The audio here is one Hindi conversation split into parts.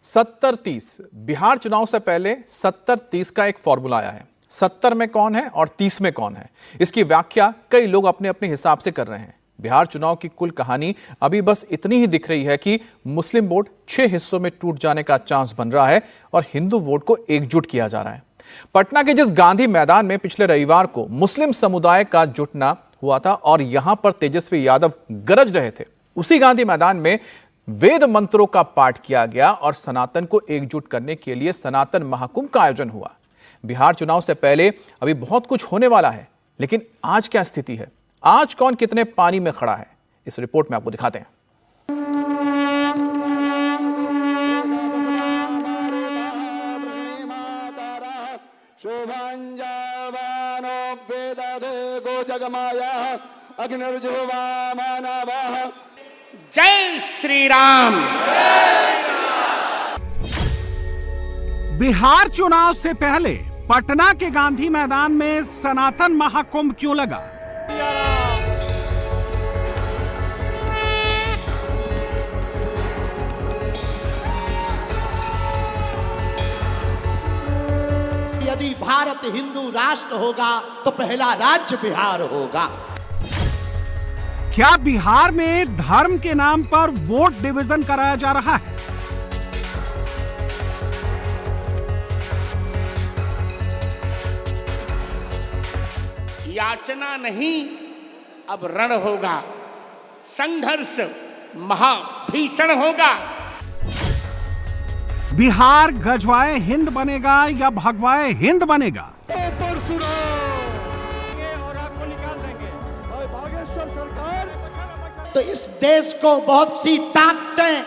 70-30 बिहार चुनाव से पहले 70-30 का एक फॉर्मूला आया है। 70 में कौन है और 30 में कौन है, इसकी व्याख्या कई लोग अपने अपने हिसाब से कर रहे हैं। बिहार चुनाव की कुल कहानी अभी बस इतनी ही दिख रही है कि मुस्लिम वोट 6 हिस्सों में टूट जाने का चांस बन रहा है और हिंदू वोट को एकजुट किया जा रहा है। पटना के जिस गांधी मैदान में पिछले रविवार को मुस्लिम समुदाय का जुटना हुआ था और यहां पर तेजस्वी यादव गरज रहे थे, उसी गांधी मैदान में वेद मंत्रों का पाठ किया गया और सनातन को एकजुट करने के लिए सनातन महाकुंभ का आयोजन हुआ। बिहार चुनाव से पहले अभी बहुत कुछ होने वाला है, लेकिन आज क्या स्थिति है, आज कौन कितने पानी में खड़ा है, इस रिपोर्ट में आपको दिखाते हैं। जय श्री राम। बिहार चुनाव से पहले पटना के गांधी मैदान में सनातन महाकुंभ क्यों लगा? यदि भारत हिंदू राष्ट्र होगा तो पहला राज्य बिहार होगा। क्या बिहार में धर्म के नाम पर वोट डिवीजन कराया जा रहा है? याचना नहीं, अब रण होगा, संघर्ष महाभीषण होगा। बिहार गजवाए हिंद बनेगा या भगवाए हिंद बनेगा? तो इस देश को बहुत सी ताकतें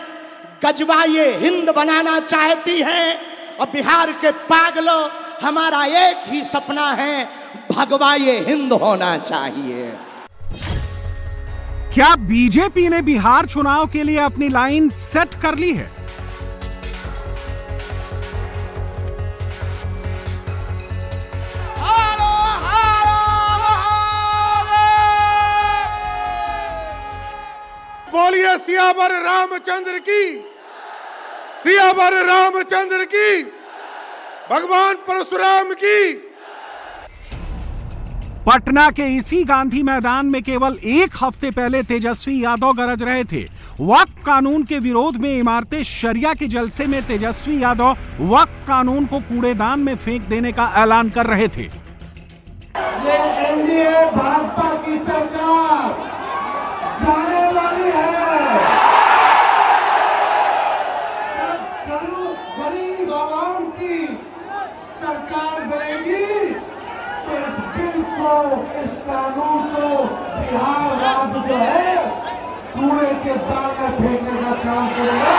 गजवाए हिंद बनाना चाहती हैं और बिहार के पागलों, हमारा एक ही सपना है, भगवाए हिंद होना चाहिए। क्या बीजेपी ने बिहार चुनाव के लिए अपनी लाइन सेट कर ली है? बोलिए सियावर रामचंद्र की, सियावर रामचंद्र की, भगवान परशुराम की। पटना के इसी गांधी मैदान में केवल एक हफ्ते पहले तेजस्वी यादव गरज रहे थे। वक्फ कानून के विरोध में इमारते शरिया के जलसे में तेजस्वी यादव वक्फ कानून को कूड़ेदान में फेंक देने का ऐलान कर रहे थे। ये एनडीए भाजपा की सरकार जाने वाली है। गरीब आवाम की सरकार बनेगी तो इस बिल को, इस कानून को बिहार राज्य जो है कूड़े के दान में फेंकने का काम करेगा।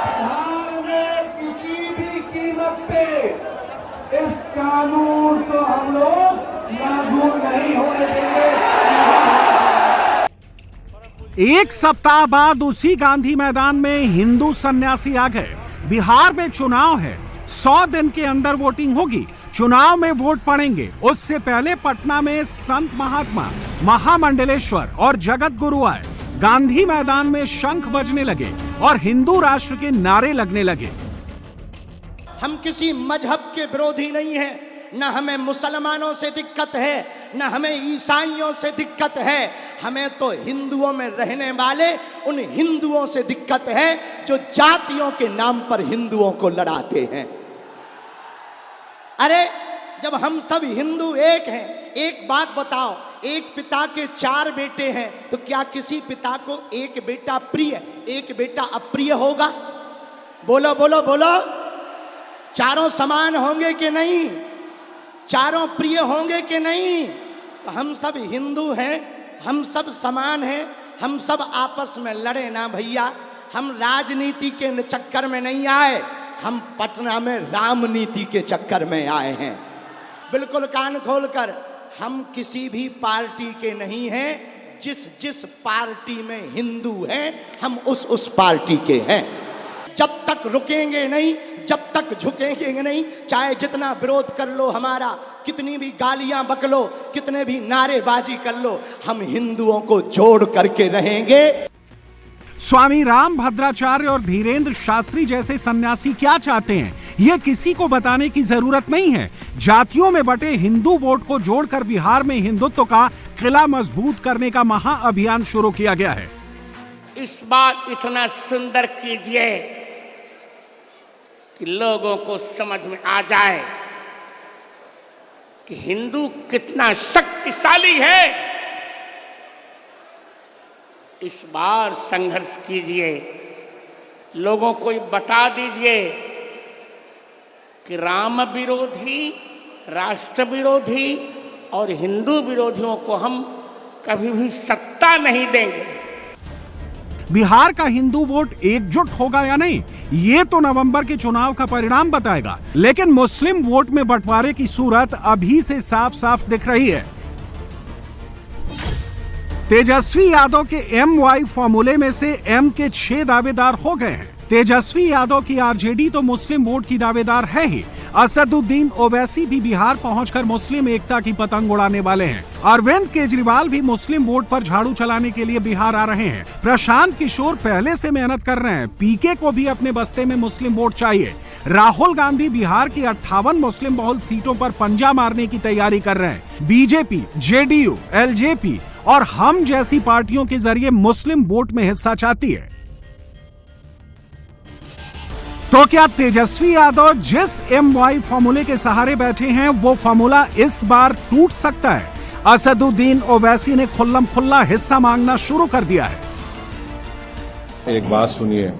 बिहार में किसी भी कीमत पे इस कानून को हम लोग लागू नहीं होने देंगे। एक सप्ताह बाद उसी गांधी मैदान में हिंदू सन्यासी आ गए। बिहार में चुनाव है, 100 दिन के अंदर वोटिंग होगी, चुनाव में वोट पड़ेंगे। उससे पहले पटना में संत महात्मा, महामंडलेश्वर और जगत गुरु आए। गांधी मैदान में शंख बजने लगे और हिंदू राष्ट्र के नारे लगने लगे। हम किसी मजहब के विरोधी नहीं हैं, न हमें मुसलमानों से दिक्कत है, न हमें ईसाइयों से दिक्कत है। हमें तो हिंदुओं में रहने वाले उन हिंदुओं से दिक्कत है जो जातियों के नाम पर हिंदुओं को लड़ाते हैं। अरे जब हम सब हिंदू एक हैं, एक बात बताओ, एक पिता के 4 बेटे हैं तो क्या किसी पिता को एक बेटा प्रिय, एक बेटा अप्रिय होगा? बोलो बोलो बोलो। चारों समान होंगे कि नहीं? चारों प्रिय होंगे कि नहीं? तो हम सब हिंदू हैं, हम सब समान हैं, हम सब आपस में लड़े ना भैया। हम राजनीति के चक्कर में नहीं आए, हम पटना में रामनीति के चक्कर में आए हैं। बिल्कुल कान खोलकर, हम किसी भी पार्टी के नहीं हैं। जिस जिस पार्टी में हिंदू हैं, हम उस पार्टी के हैं। जब तक रुकेंगे नहीं, जब तक झुकेंगे नहीं, चाहे जितना विरोध कर लो हमारा, कितनी भी गालियां बक लो, कितने भी नारेबाजी कर लो, हम हिंदुओं को जोड़ करके रहेंगे। स्वामी राम भद्राचार्य और धीरेन्द्र शास्त्री जैसे सन्यासी क्या चाहते हैं, ये किसी को बताने की जरूरत नहीं है। जातियों में बटे हिंदू वोट को जोड़कर बिहार में हिंदुत्व का किला मजबूत करने का महाअभियान शुरू किया गया है। इस बार इतना सुंदर कीजिए कि लोगों को समझ में आ जाए कि हिंदू कितना शक्तिशाली है। इस बार संघर्ष कीजिए, लोगों को बता दीजिए कि राम विरोधी, राष्ट्र विरोधी और हिंदू विरोधियों को हम कभी भी सत्ता नहीं देंगे। बिहार का हिंदू वोट एकजुट होगा या नहीं, ये तो नवंबर के चुनाव का परिणाम बताएगा, लेकिन मुस्लिम वोट में बंटवारे की सूरत अभी से साफ साफ दिख रही है। तेजस्वी यादव के MY फॉर्मूले में से M के 6 दावेदार हो गए हैं। तेजस्वी यादव की आरजेडी तो मुस्लिम वोट की दावेदार है ही। असदुद्दीन ओवैसी भी बिहार पहुंचकर मुस्लिम एकता की पतंग उड़ाने वाले हैं। अरविंद केजरीवाल भी मुस्लिम वोट पर झाड़ू चलाने के लिए बिहार आ रहे हैं। प्रशांत किशोर पहले से मेहनत कर रहे हैं। पीके को भी अपने बस्ते में मुस्लिम वोट चाहिए। राहुल गांधी बिहार की 58 मुस्लिम बहुल सीटों पर पंजा मारने की तैयारी कर रहे हैं। बीजेपी, जेडीयू, एलजेपी और हम जैसी पार्टियों के जरिए मुस्लिम वोट में हिस्सा चाहती है। तो क्या तेजस्वी यादव जिस MY फॉर्मूले के सहारे बैठे हैं वो फॉर्मूला इस बार टूट सकता है? असदुद्दीन ओवैसी ने खुल्लम खुल्ला हिस्सा मांगना शुरू कर दिया है। एक बात सुनिए,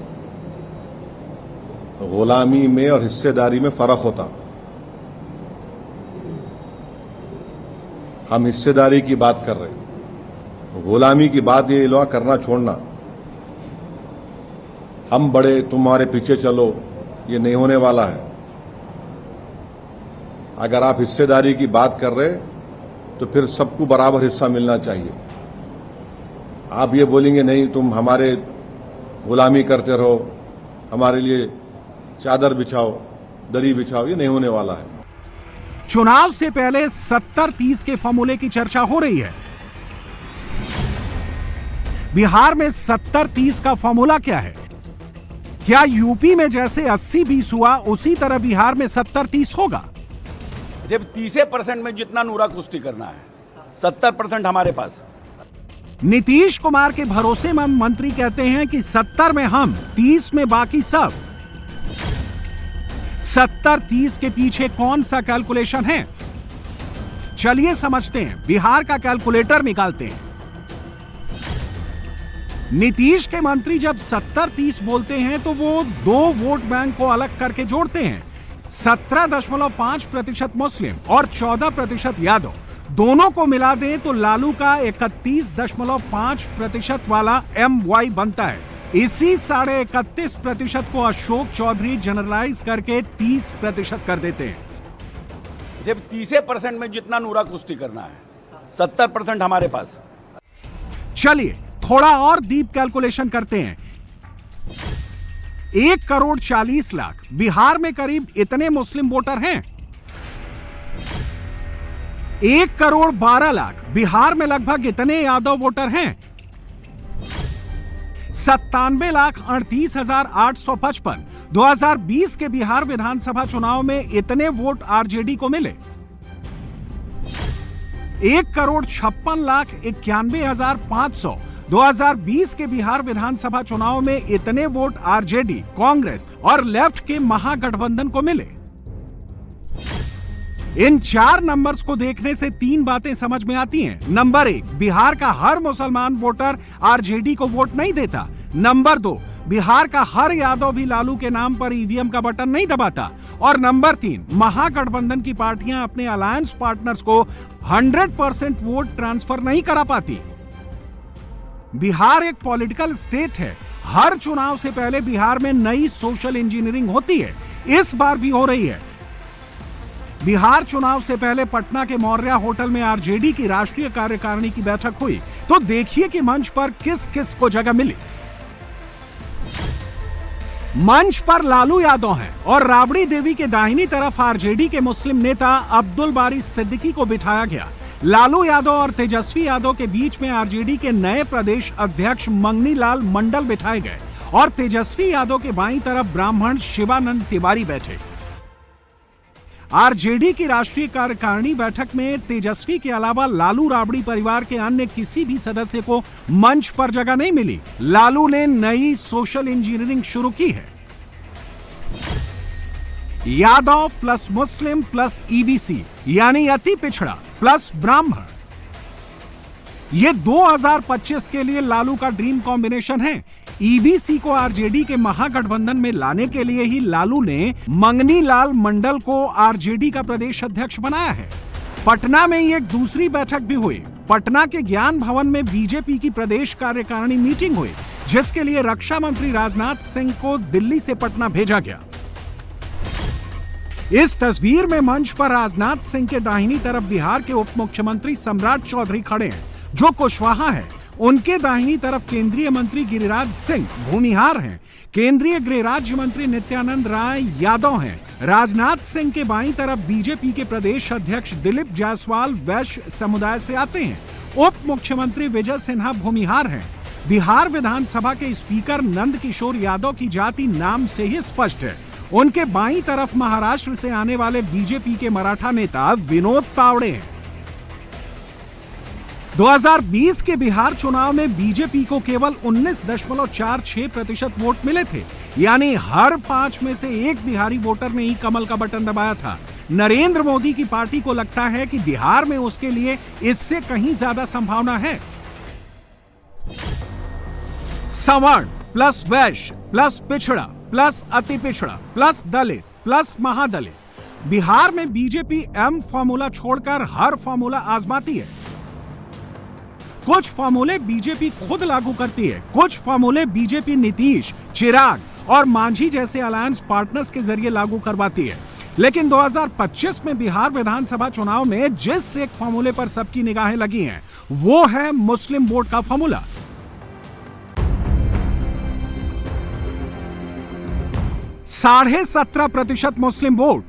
गुलामी में और हिस्सेदारी में फर्क होता। हम हिस्सेदारी की बात कर रहे हैं, गुलामी की बात ये लोग करना छोड़ना। हम बड़े, तुम्हारे पीछे चलो, ये नहीं होने वाला है। अगर आप हिस्सेदारी की बात कर रहे तो फिर सबको बराबर हिस्सा मिलना चाहिए। आप ये बोलेंगे नहीं तुम हमारे गुलामी करते रहो, हमारे लिए चादर बिछाओ, दरी बिछाओ, ये नहीं होने वाला है। चुनाव से पहले 70-30 के फॉर्मूले की चर्चा हो रही है। बिहार में 70-30 का फॉर्मूला क्या है? क्या यूपी में जैसे 80-20 हुआ उसी तरह बिहार में 70-30 होगा? जब 30% में जितना नूरा कुश्ती करना है, 70% हमारे पास। नीतीश कुमार के भरोसेमंद मंत्री कहते हैं कि 70 में हम, 30 में बाकी सब। 70-30 के पीछे कौन सा कैलकुलेशन है? चलिए समझते हैं। बिहार का कैलकुलेटर निकालते हैं। नीतीश के मंत्री जब 70-30 बोलते हैं तो वो दो वोट बैंक को अलग करके जोड़ते हैं। 17.5% मुस्लिम और 14% यादव। दोनों को मिला दें तो लालू का 31.5% वाला MY बनता है। इसी 31.5% को अशोक चौधरी जनरलाइज करके 30% कर देते हैं। जब 30% में जितना नूरा कुश्ती करना है, 70% हमारे पास। चलिए थोड़ा और डीप कैलकुलेशन करते हैं। 1,40,00,000 बिहार में करीब इतने मुस्लिम वोटर हैं। 1,12,00,000 बिहार में लगभग इतने यादव वोटर हैं। 97,38,855 2020 के बिहार विधानसभा चुनाव में इतने वोट आरजेडी को मिले। 1,56,91,500 2020 के बिहार विधानसभा चुनाव में इतने वोट आरजेडी, कांग्रेस और लेफ्ट के महागठबंधन को मिले। इन 4 नंबर्स को देखने से 3 बातें समझ में आती हैं। नंबर 1, बिहार का हर मुसलमान वोटर आरजेडी को वोट नहीं देता। नंबर 2, बिहार का हर यादव भी लालू के नाम पर ईवीएम का बटन नहीं दबाता। और नंबर 3, महागठबंधन की पार्टियां अपने अलायंस पार्टनर्स को 100% वोट ट्रांसफर नहीं करा पाती। बिहार एक पॉलिटिकल स्टेट है। हर चुनाव से पहले बिहार में नई सोशल इंजीनियरिंग होती है। इस बार भी हो रही है। बिहार चुनाव से पहले पटना के मौर्या होटल में आरजेडी की राष्ट्रीय कार्यकारिणी की बैठक हुई, तो देखिए कि मंच पर किस किस को जगह मिली। मंच पर लालू यादव हैं और राबड़ी देवी के दाहिनी तरफ आरजेडी के मुस्लिम नेता अब्दुल बारी सिद्दीकी को बिठाया गया। लालू यादव और तेजस्वी यादव के बीच में आरजेडी के नए प्रदेश अध्यक्ष मंगनी लाल मंडल बिठाए गए और तेजस्वी यादव के बाईं तरफ ब्राह्मण शिवानंद तिवारी बैठे। आरजेडी की राष्ट्रीय कार्यकारिणी बैठक में तेजस्वी के अलावा लालू राबड़ी परिवार के अन्य किसी भी सदस्य को मंच पर जगह नहीं मिली। लालू ने नई सोशल इंजीनियरिंग शुरू की है। Yadav plus Muslim plus EBC यानी अति पिछड़ा प्लस ब्राह्मण, यह 2025 के लिए लालू का ड्रीम कॉम्बिनेशन है। ईबीसी को आरजेडी के महागठबंधन में लाने के लिए ही लालू ने मंगनी लाल मंडल को आरजेडी का प्रदेश अध्यक्ष बनाया है। पटना में एक दूसरी बैठक भी हुई। पटना के ज्ञान भवन में बीजेपी की प्रदेश कार्यकारिणी मीटिंग हुई, जिसके लिए रक्षा मंत्री राजनाथ सिंह को दिल्ली से पटना भेजा गया। इस तस्वीर में मंच पर राजनाथ सिंह के दाहिनी तरफ बिहार के उप मुख्यमंत्री सम्राट चौधरी खड़े हैं, जो कुशवाहा है। उनके दाहिनी तरफ केंद्रीय मंत्री गिरिराज सिंह भूमिहार हैं। केंद्रीय गृह राज्य मंत्री नित्यानंद राय यादव हैं। राजनाथ सिंह के बाईं तरफ बीजेपी के प्रदेश अध्यक्ष दिलीप जायसवाल वैश्य समुदाय से आते हैं। उप मुख्यमंत्री विजय सिन्हा भूमिहार हैं। बिहार विधानसभा के स्पीकर नंद किशोर यादव की जाति नाम से ही स्पष्ट है। उनके बाईं तरफ महाराष्ट्र से आने वाले बीजेपी के मराठा नेता विनोद तावड़े हैं। 2020 के बिहार चुनाव में बीजेपी को केवल 19.46% वोट मिले थे, यानी हर 5 में से एक बिहारी वोटर ने ही कमल का बटन दबाया था। नरेंद्र मोदी की पार्टी को लगता है कि बिहार में उसके लिए इससे कहीं ज्यादा संभावना है। सवर्ण प्लस वैश्य प्लस पिछड़ा प्लस अति पिछड़ा प्लस दलित प्लस महादलित, बिहार में बीजेपी एम फॉर्मूला छोड़कर हर फॉर्मूला आजमाती है। कुछ फॉर्मूले बीजेपी खुद लागू करती है, कुछ फॉर्मूले बीजेपी नीतीश, चिराग और मांझी जैसे अलायंस पार्टनर्स के जरिए लागू करवाती है। लेकिन 2025 में बिहार विधानसभा चुनाव में जिस एक फॉर्मूले पर सबकी निगाहें लगी हैं, वो है मुस्लिम वोट का फॉर्मूला। 17.5% मुस्लिम वोट।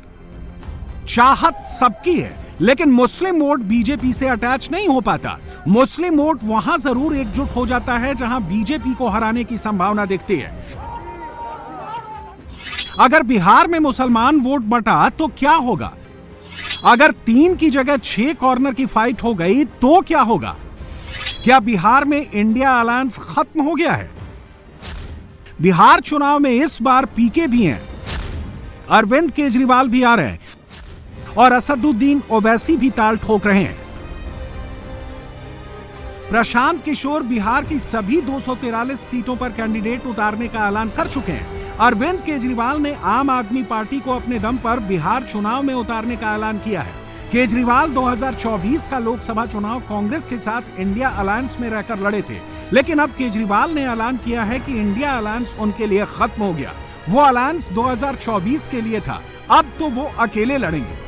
चाहत सबकी है, लेकिन मुस्लिम वोट बीजेपी से अटैच नहीं हो पाता। मुस्लिम वोट वहां जरूर एकजुट हो जाता है जहां बीजेपी को हराने की संभावना दिखती है। अगर बिहार में मुसलमान वोट बटा तो क्या होगा? अगर 3 की जगह 6 कॉर्नर की फाइट हो गई तो क्या होगा? क्या बिहार में इंडिया अलायंस खत्म हो गया है? बिहार चुनाव में इस बार पीके भी हैं, अरविंद केजरीवाल भी आ रहे हैं और असदुद्दीन ओवैसी भी ताल ठोक रहे हैं। प्रशांत किशोर बिहार की सभी 243 सीटों पर कैंडिडेट उतारने का ऐलान कर चुके हैं। अरविंद केजरीवाल ने आम आदमी पार्टी को अपने दम पर बिहार चुनाव में उतारने का ऐलान किया है। केजरीवाल 2024 का लोकसभा चुनाव कांग्रेस के साथ इंडिया अलायंस में रहकर लड़े थे, लेकिन अब केजरीवाल ने ऐलान किया है कि इंडिया अलायंस उनके लिए खत्म हो गया। वो अलायंस 2024 के लिए था, अब तो वो अकेले लड़ेंगे।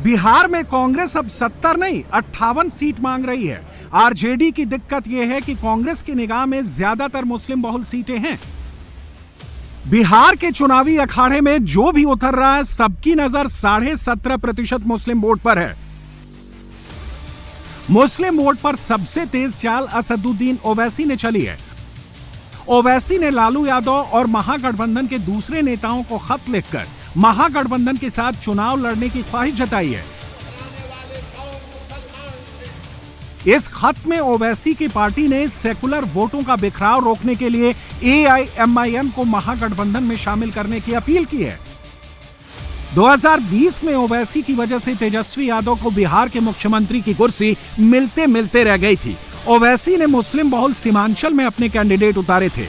बिहार में कांग्रेस अब 70 नहीं 58 सीट मांग रही है। आरजेडी की दिक्कत यह है कि कांग्रेस की निगाह में ज्यादातर मुस्लिम बहुल सीटें हैं। बिहार के चुनावी अखाड़े में जो भी उतर रहा है, सबकी नजर 17.5% मुस्लिम वोट पर है। मुस्लिम वोट पर सबसे तेज चाल असदुद्दीन ओवैसी ने चली है। ओवैसी ने लालू यादव और महागठबंधन के दूसरे नेताओं को खत लिखकर महागठबंधन के साथ चुनाव लड़ने की ख्वाहिश जताई है। इस खत में ओवैसी की पार्टी ने सेकुलर वोटों का बिखराव रोकने के लिए AIMIM को महागठबंधन में शामिल करने की अपील की है। 2020 में ओवैसी की वजह से तेजस्वी यादव को बिहार के मुख्यमंत्री की कुर्सी मिलते मिलते रह गई थी। ओवैसी ने मुस्लिम बहुल सीमांचल में अपने कैंडिडेट उतारे थे।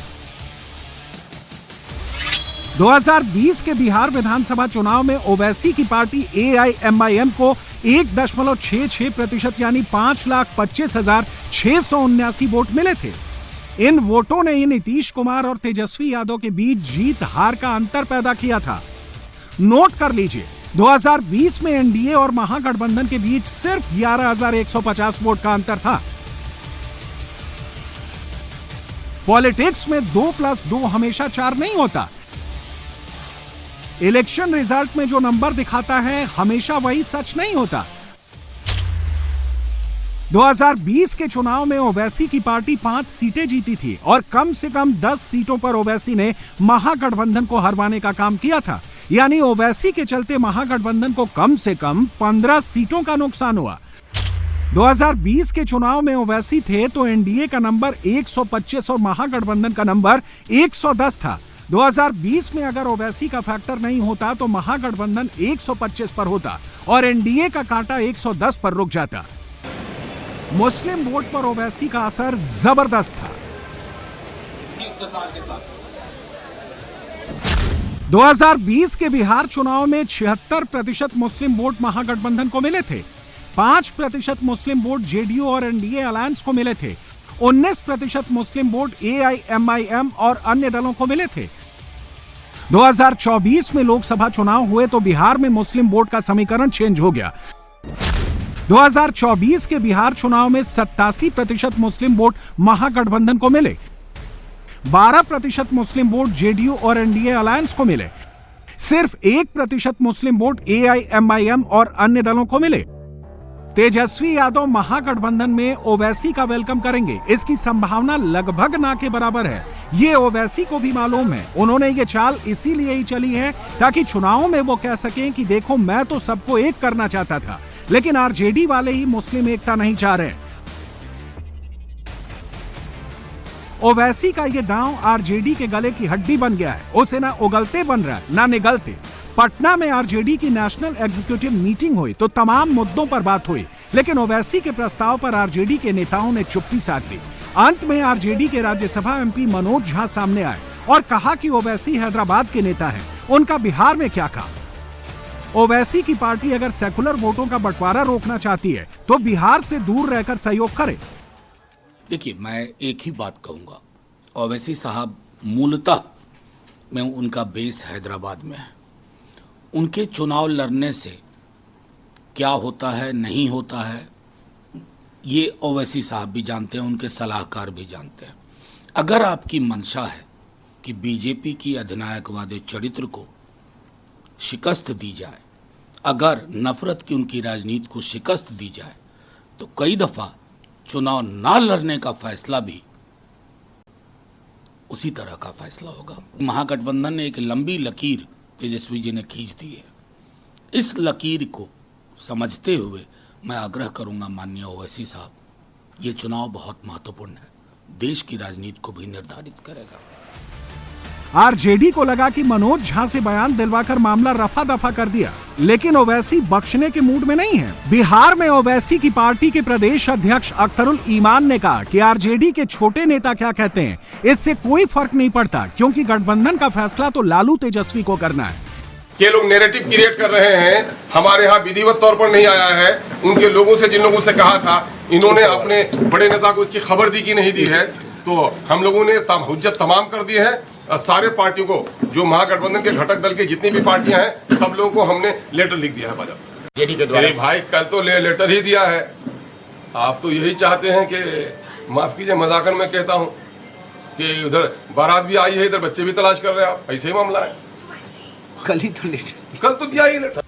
2020 के बिहार विधानसभा चुनाव में ओवैसी की पार्टी AIMIM को 1.66% यानी 5,25,679 वोट मिले थे। इन वोटों ने नीतीश कुमार और तेजस्वी यादव के बीच जीत हार का अंतर पैदा किया था। नोट कर लीजिए, 2020 में एनडीए और महागठबंधन के बीच सिर्फ 11,150 वोट का अंतर था। पॉलिटिक्स में 2+2 हमेशा 4 नहीं होता। इलेक्शन रिजल्ट में जो नंबर दिखाता है हमेशा वही सच नहीं होता। 2020 के चुनाव में ओवैसी की पार्टी 5 सीटें जीती थी और कम से कम 10 सीटों पर ओवैसी ने महागठबंधन को हरवाने का काम किया था। यानी ओवैसी के चलते महागठबंधन को कम से कम 15 सीटों का नुकसान हुआ। 2020 के चुनाव में ओवैसी थे तो एनडीए का नंबर 125 और महागठबंधन का नंबर 110 था। 2020 में अगर ओवैसी का फैक्टर नहीं होता तो महागठबंधन 125 पर होता और एनडीए का कांटा 110 पर रुक जाता। मुस्लिम वोट पर ओवैसी का असर जबरदस्त था। 2020 के बिहार चुनाव में 76% मुस्लिम वोट महागठबंधन को मिले थे, 5% मुस्लिम वोट जेडीयू और एनडीए अलायंस को मिले थे, 19% मुस्लिम वोट एआईएमआईएम और अन्य दलों को मिले थे। 2024 में लोकसभा चुनाव हुए तो बिहार में मुस्लिम वोट का समीकरण चेंज हो गया। 2024 के बिहार चुनाव में 87% मुस्लिम वोट महागठबंधन को मिले, 12% मुस्लिम वोट जेडीयू और एनडीए अलायंस को मिले, सिर्फ 1% मुस्लिम वोट एआईएमआईएम और अन्य दलों को मिले। तेजस्वी यादव महागठबंधन में ओवैसी का वेलकम करेंगे, इसकी संभावना लगभग ना के बराबर है। ये ओवैसी को भी मालूम है। उन्होंने ये चाल इसीलिए ही चली है ताकि चुनाव में वो कह सकें कि देखो मैं तो सबको एक करना चाहता था, लेकिन आरजेडी वाले ही मुस्लिम एकता नहीं चाह रहे। ओवैसी का ये दांव आरजेडी के गले की हड्डी बन गया है। उसे ना उगलते बन रहा है ना निगलते। पटना में आरजेडी की नेशनल एग्जीक्यूटिव मीटिंग हुई तो तमाम मुद्दों पर बात हुई, लेकिन ओवैसी के प्रस्ताव पर आरजेडी के नेताओं ने चुप्पी साध ली। अंत में आरजेडी के राज्यसभा एमपी मनोज झा सामने आए और कहा कि ओवैसी हैदराबाद के नेता हैं, उनका बिहार में क्या काम। ओवैसी की पार्टी अगर सेकुलर वोटों का बंटवारा रोकना चाहती है तो बिहार से दूर रहकर सहयोग करे। देखिए, मैं एक ही बात कहूंगा, ओवैसी साहब मूलतः में उनका बेस हैदराबाद में है। उनके चुनाव लड़ने से क्या होता है नहीं होता है ये ओवैसी साहब भी जानते हैं, उनके सलाहकार भी जानते हैं। अगर आपकी मंशा है कि बीजेपी की अधिनायकवादी चरित्र को शिकस्त दी जाए, अगर नफरत की उनकी राजनीति को शिकस्त दी जाए, तो कई दफा चुनाव ना लड़ने का फैसला भी उसी तरह का फैसला होगा। महागठबंधन ने एक लंबी लकीर तेजस्वी जी ने खींच दी है। इस लकीर को समझते हुए मैं आग्रह करूंगा माननीय ओवैसी साहब, ये चुनाव बहुत महत्वपूर्ण है, देश की राजनीति को भी निर्धारित करेगा। आरजेडी को लगा कि मनोज झा से बयान दिलवाकर मामला रफा दफा कर दिया, लेकिन ओवैसी बख्शने के मूड में नहीं है। बिहार में ओवैसी की पार्टी के प्रदेश अध्यक्ष अख्तरुल ईमान ने कहा कि आरजेडी के छोटे नेता क्या कहते हैं इससे कोई फर्क नहीं पड़ता, क्योंकि गठबंधन का फैसला तो लालू तेजस्वी को करना है। ये लोग नैरेटिव क्रिएट कर रहे हैं, हमारे यहाँ विधिवत तौर पर नहीं आया है। उनके लोगों से, जिन लोगों से कहा था, इन्होंने अपने बड़े नेता को इसकी खबर दी कि नहीं दी है, तो हम लोगों ने हुज्जत तमाम कर दी है। सारे पार्टियों को, जो महागठबंधन के घटक दल की जितनी भी पार्टियां हैं, सब लोगों को हमने लेटर लिख दिया है। जेडी के द्वारा भाई कल तो लेटर ही दिया है। आप तो यही चाहते हैं कि, माफ कीजिए मजाकन में कहता हूं, कि उधर बारात भी आई है, इधर बच्चे भी तलाश कर रहे हैं। आप ऐसे ही मामला है। कल तो दिया ही लेटर।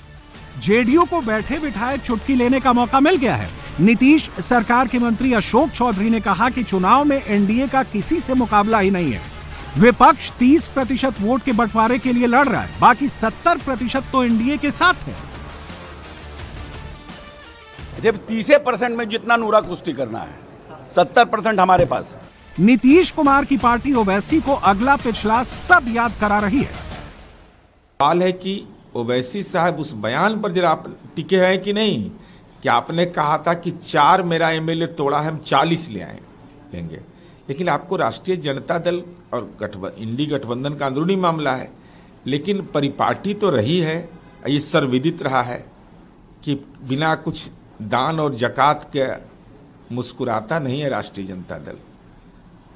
जेडीयू को बैठे बिठाए चुटकी लेने का मौका मिल गया है। नीतीश सरकार के मंत्री अशोक चौधरी ने कहा कि चुनाव में एनडीए का किसी से मुकाबला ही नहीं है। विपक्ष 30% वोट के बंटवारे के लिए लड़ रहा है, बाकी 70% तो एनडीए के साथ है। जब 30% में जितना नूरा कुश्ती करना है, 70% हमारे पास। नीतीश कुमार की पार्टी ओवैसी को अगला पिछला सब याद करा रही है। सवाल है कि ओवैसी साहब उस बयान पर जरा आप टिके हैं कि नहीं, कि आपने कहा था कि 4 मेरा एमएलए तोड़ा है, हम 40 लेंगे, लेकिन आपको राष्ट्रीय जनता दल और इंडी गठबंधन का अंदरूनी मामला है, लेकिन परिपाटी तो रही है, ये सर्वविदित रहा है कि बिना कुछ दान और जकात के मुस्कुराता नहीं है राष्ट्रीय जनता दल।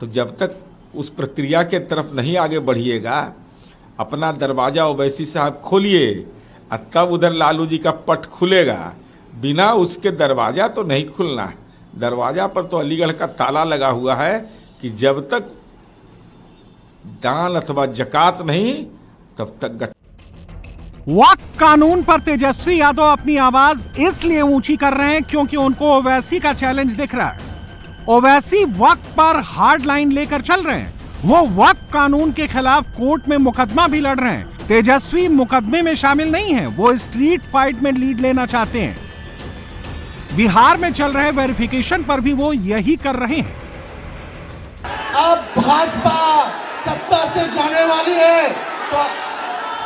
तो जब तक उस प्रक्रिया के तरफ नहीं आगे बढ़िएगा, अपना दरवाजा ओवैसी साहब खोलिए, तब उधर लालू जी का पट खुलेगा। बिना उसके दरवाजा तो नहीं खुलना है। दरवाजा पर तो अलीगढ़ का ताला लगा हुआ है कि जब तक दान अथवा जकात नहीं, तब तक वक्फ कानून पर तेजस्वी यादव अपनी आवाज इसलिए ऊंची कर रहे हैं क्योंकि उनको ओवैसी का चैलेंज दिख रहा है। ओवैसी वक्फ पर हार्ड लाइन लेकर चल रहे हैं। वो वक्फ कानून के खिलाफ कोर्ट में मुकदमा भी लड़ रहे हैं। तेजस्वी मुकदमे में शामिल नहीं है, वो स्ट्रीट फाइट में लीड लेना चाहते हैं। बिहार में चल रहे वेरिफिकेशन पर भी वो यही कर रहे हैं। अब भाजपा सत्ता से जाने वाली है तो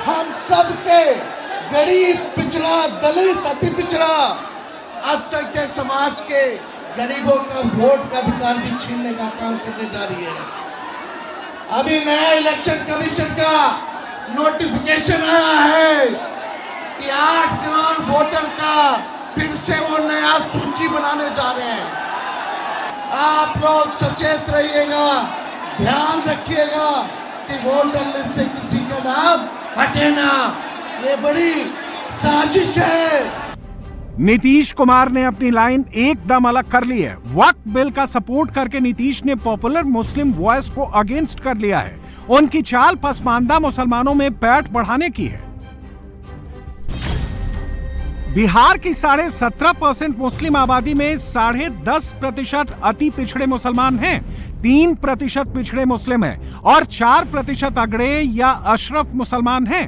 हम सब के गरीब, पिछड़ा, दलित, अति पिछड़ा, अल्पसंख्यक समाज के गरीबों का वोट का अधिकार भी छीनने का काम करने जा रही है। अभी नया इलेक्शन कमीशन का नोटिफिकेशन आया है कि 8 करोड़ वोटर का फिर से वो नया सूची बनाने जा रहे हैं। आप लोग सचेत रहिएगा, ध्यान रखिएगा कि वोटर लिस्ट से किसी का नाम हटे ना। ये बड़ी साजिश है। नीतीश कुमार ने अपनी लाइन एकदम अलग कर ली है। वक्फ बिल का सपोर्ट करके नीतीश ने पॉपुलर मुस्लिम वॉइस को अगेंस्ट कर लिया है। उनकी चाल पसमानदा मुसलमानों में पैठ बढ़ाने की है। बिहार की 17.5% मुस्लिम आबादी में 10.5% अति पिछड़े मुसलमान हैं, 3% पिछड़े मुस्लिम हैं और 4% अगड़े या अशरफ मुसलमान हैं।